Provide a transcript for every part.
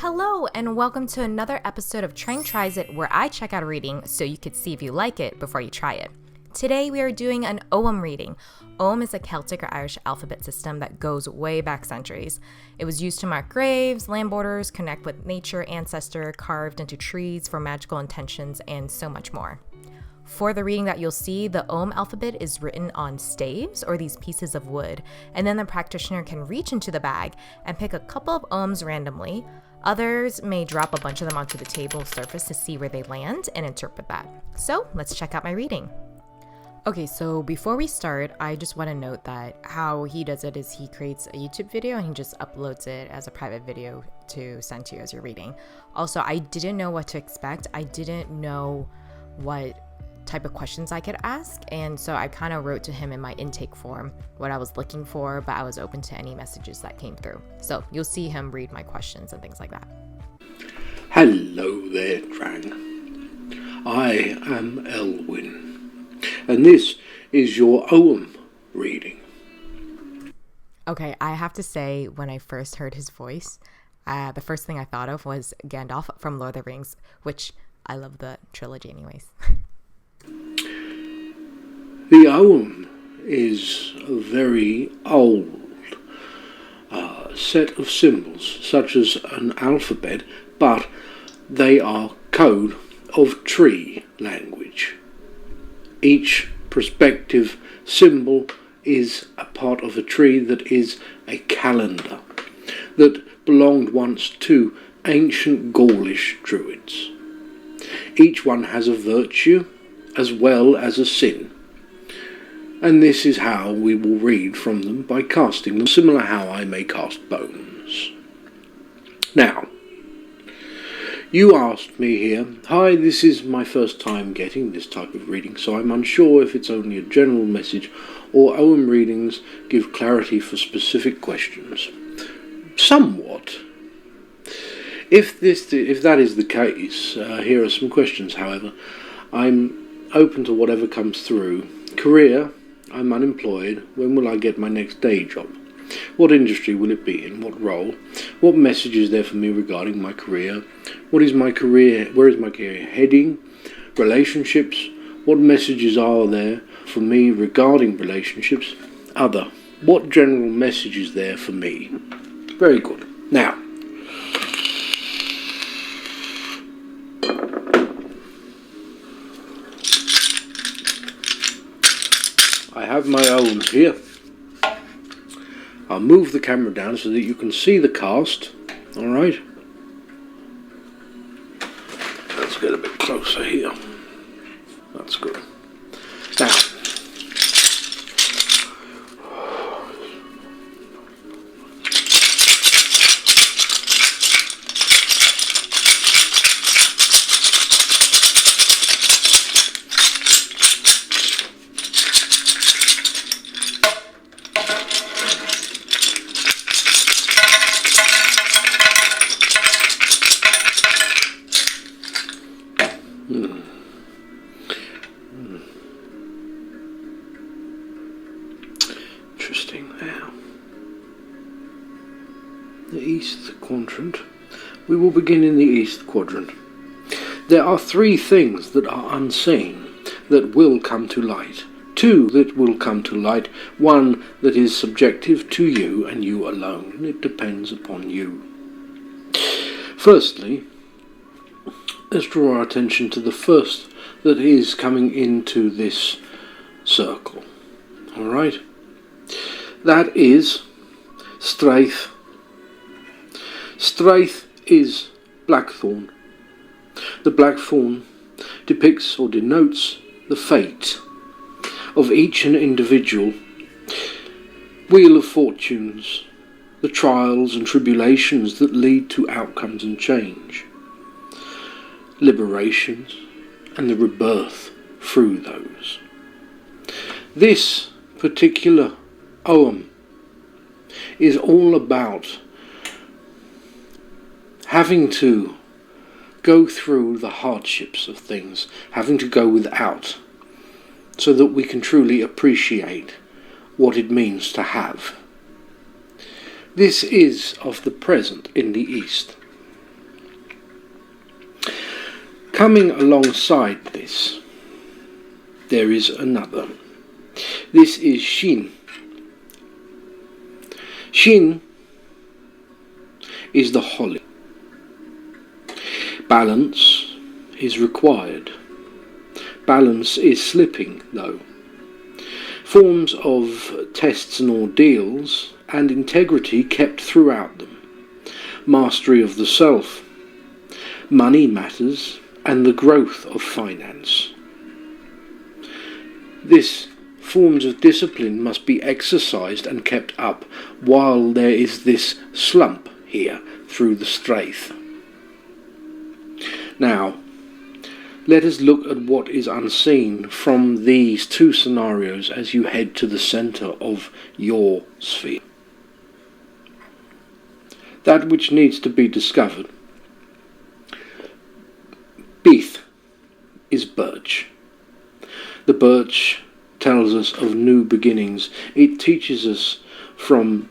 Hello, and welcome to another episode of Trang Tries It, where I check out a reading so you could see if you like it before you try it. Today we are doing an Ogham reading. Ogham is a Celtic or Irish alphabet system that goes way back centuries. It was used to mark graves, land borders, connect with nature, ancestor, carved into trees for magical intentions, and so much more. For the reading that you'll see, the Ogham alphabet is written on staves or these pieces of wood, and then the practitioner can reach into the bag and pick a couple of Oghams randomly. Others may drop a bunch of them onto the table surface to see where they land and interpret that. So let's check out my reading. Okay, so before we start, I just want to note that how he does it is he creates a YouTube video and he just uploads it as a private video to send to you as you're reading. Also, I didn't know what to expect. I didn't know what type of questions I could ask, and so I kind of wrote to him in my intake form what I was looking for, but I was open to any messages that came through. So you'll see him read my questions and things like that. Hello there, Trang. I am Elwynn, and this is your Ogham reading. Okay, I have to say, when I first heard his voice, the first thing I thought of was Gandalf from Lord of the Rings, which I love the trilogy anyways. The Ogham is a very old set of symbols, such as an alphabet, but they are code of tree language. Each prospective symbol is a part of a tree that is a calendar that belonged once to ancient Gaulish druids. Each one has a virtue as well as a sin. And this is how we will read from them by casting them, similar how I may cast bones. Now, you asked me here, hi, this is my first time getting this type of reading, so I'm unsure if it's only a general message or Ogham readings give clarity for specific questions. Somewhat. If that is the case, here are some questions, however. I'm open to whatever comes through. Career, I'm unemployed. When will I get my next day job? What industry will it be in? What role? What message is there for me regarding my career? What is my career? Where is my career heading? Relationships. What messages are there for me regarding relationships? Other. What general message is there for me? Very good. Now, I have my own here. I'll move the camera down so that you can see the cast. Alright. Let's get a bit closer here. That's good. Now, interesting now. The East Quadrant. We will begin in the East Quadrant. There are three things that are unseen that will come to light. Two that will come to light. One that is subjective to you and you alone. It depends upon you. Firstly, let's draw our attention to the first that is coming into this circle. Alright? That is Straith. Straith is blackthorn. The blackthorn depicts or denotes the fate of each and individual. Wheel of fortunes, the trials and tribulations that lead to outcomes and change. Liberations and the rebirth through those. This particular Ogham is all about having to go through the hardships of things, having to go without, so that we can truly appreciate what it means to have. This is of the present in the East. Coming alongside this, there is another. This is Shin. Shin is the holly. Balance is required. Balance is slipping, though. Forms of tests and ordeals and integrity kept throughout them. Mastery of the self, money matters, and the growth of finance. This forms of discipline must be exercised and kept up while there is this slump here through the strath. Now, let us look at what is unseen from these two scenarios as you head to the centre of your sphere. That which needs to be discovered. Beeth is birch. The birch tells us of new beginnings. It teaches us from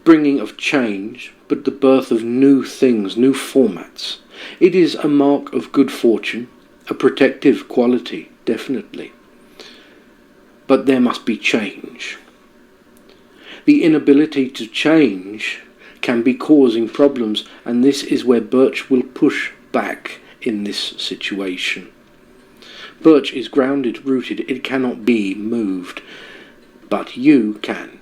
bringing of change, but the birth of new things, new formats. It is a mark of good fortune, a protective quality, definitely. But there must be change. The inability to change can be causing problems, and this is where birch will push back in this situation. Birch is grounded, rooted, it cannot be moved, but you can.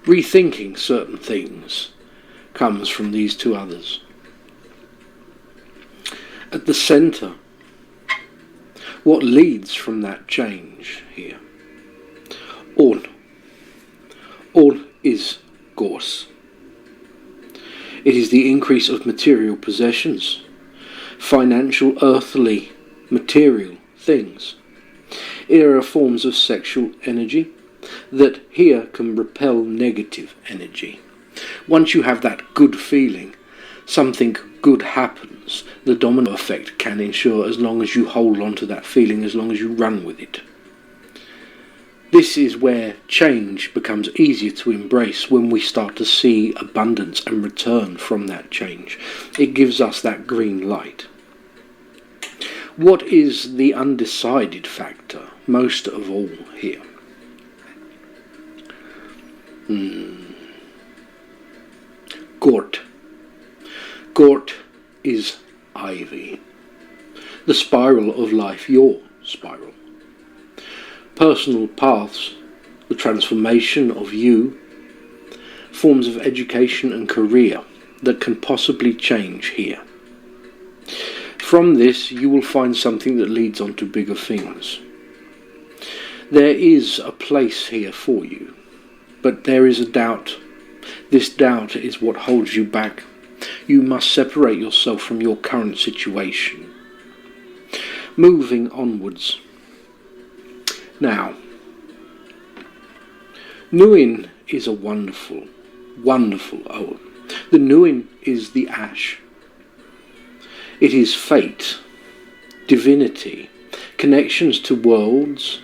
Rethinking certain things comes from these two others. At the centre, what leads from that change here? All is gorse. It is the increase of material possessions, financial, earthly, material things. There are forms of sexual energy that here can repel negative energy. Once you have that good feeling, something good happens. The domino effect can ensure as long as you hold on to that feeling, as long as you run with it. This is where change becomes easier to embrace when we start to see abundance and return from that change. It gives us that green light. What is the undecided factor most of all here? Gort. Gort is ivy. The spiral of life, your spiral. Personal paths, the transformation of you, forms of education and career that can possibly change here. From this you will find something that leads on to bigger things. There is a place here for you, but there is a doubt. This doubt is what holds you back. You must separate yourself from your current situation. Moving onwards. Now, Nuin is a wonderful, wonderful owl. The Nuin is the ash. It is fate, divinity, connections to worlds,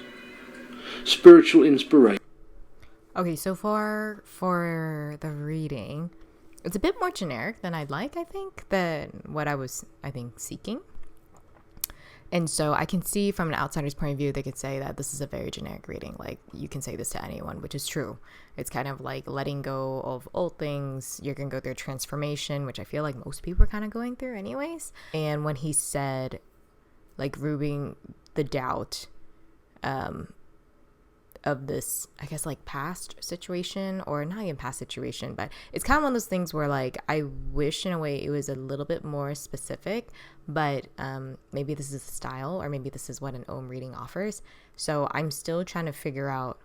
spiritual inspiration. Okay, so far for the reading, it's a bit more generic than I'd like, I think, than what I was, seeking. And so I can see from an outsider's point of view, they could say that this is a very generic reading. Like, you can say this to anyone, which is true. It's kind of like letting go of old things. You're going to go through a transformation, which I feel like most people are kind of going through anyways. And when he said, like, removing the doubt of this, I guess, like, past situation, or not even past situation, but it's kind of one of those things where, like, I wish in a way it was a little bit more specific, but maybe this is the style, or maybe this is what an Ogham reading offers. So I'm still trying to figure out,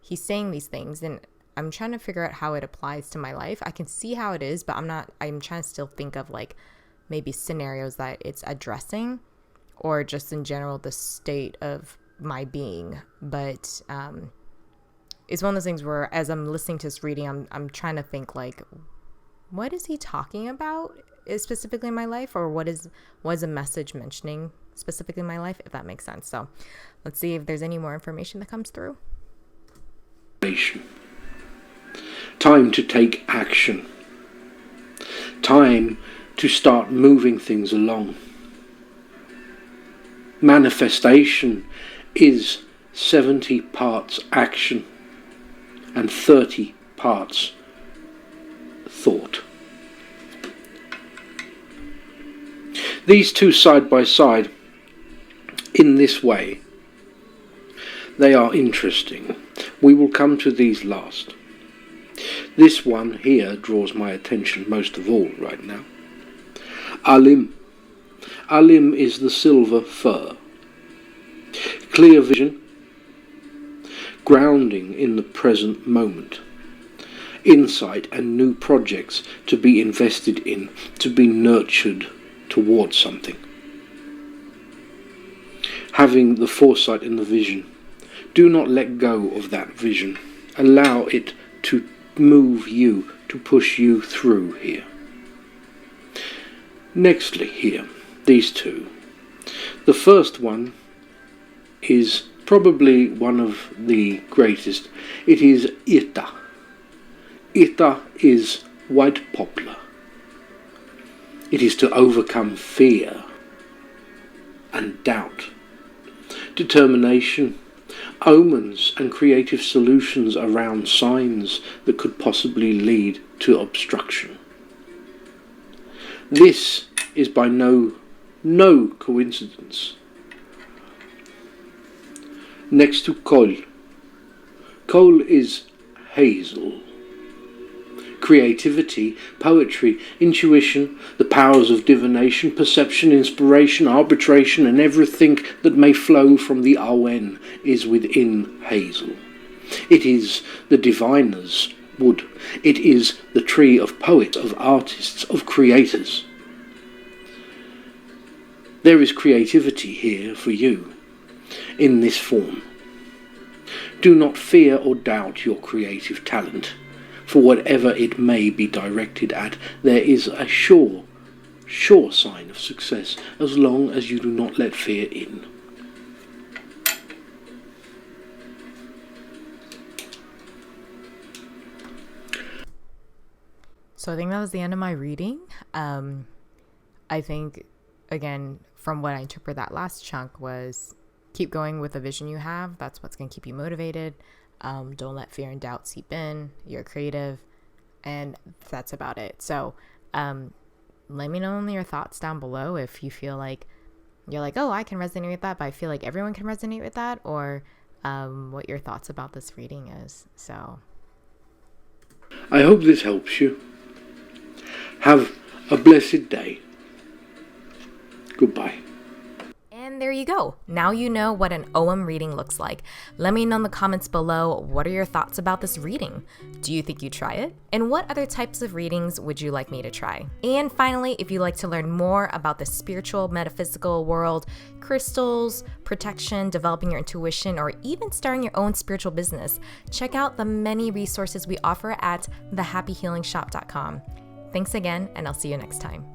he's saying these things, and I'm trying to figure out how it applies to my life. I can see how it is, but I'm trying to still think of, like, maybe scenarios that it's addressing, or just in general the state of my being. But it's one of those things where as I'm listening to this reading, I'm trying to think, like, what is he talking about is specifically in my life, or was a message mentioning specifically in my life, if that makes sense. So let's see if there's any more information that comes through. Time to take action. Time to start moving things along. Manifestation is 70 parts action and 30 parts thought. These two side by side in this way, they are interesting. We will come to these last. This one here draws my attention most of all right now. Alim. Alim is the silver fir. Clear vision, grounding in the present moment, insight and new projects to be invested in, to be nurtured towards something. Having the foresight and the vision. Do not let go of that vision. Allow it to move you, to push you through here. Nextly here, these two. The first one is probably one of the greatest. It is Ita. Ita is white poplar. It is to overcome fear and doubt, determination, omens and creative solutions around signs that could possibly lead to obstruction. This is by no coincidence. Next to Kol. Kol is hazel. Creativity, poetry, intuition, the powers of divination, perception, inspiration, arbitration, and everything that may flow from the Awen is within hazel. It is the diviner's wood. It is the tree of poets, of artists, of creators. There is creativity here for you in this form. Do not fear or doubt your creative talent. For whatever it may be directed at, there is a sure sign of success, as long as you do not let fear in. So I think that was the end of my reading. I think, again, from what I interpret that last chunk was keep going with the vision you have. That's what's going to keep you motivated. Don't let fear and doubt seep in. You're creative, and that's about it. So let me know your thoughts down below if you feel like you're like, oh, I can resonate with that, but I feel like everyone can resonate with that, or what your thoughts about this reading is. So I hope this helps you. Have a blessed day. Goodbye. And there you go. Now you know what an Ogham reading looks like. Let me know in the comments below, what are your thoughts about this reading? Do you think you'd try it? And what other types of readings would you like me to try? And finally, if you'd like to learn more about the spiritual, metaphysical world, crystals, protection, developing your intuition, or even starting your own spiritual business, check out the many resources we offer at thehappyhealingshop.com. Thanks again, and I'll see you next time.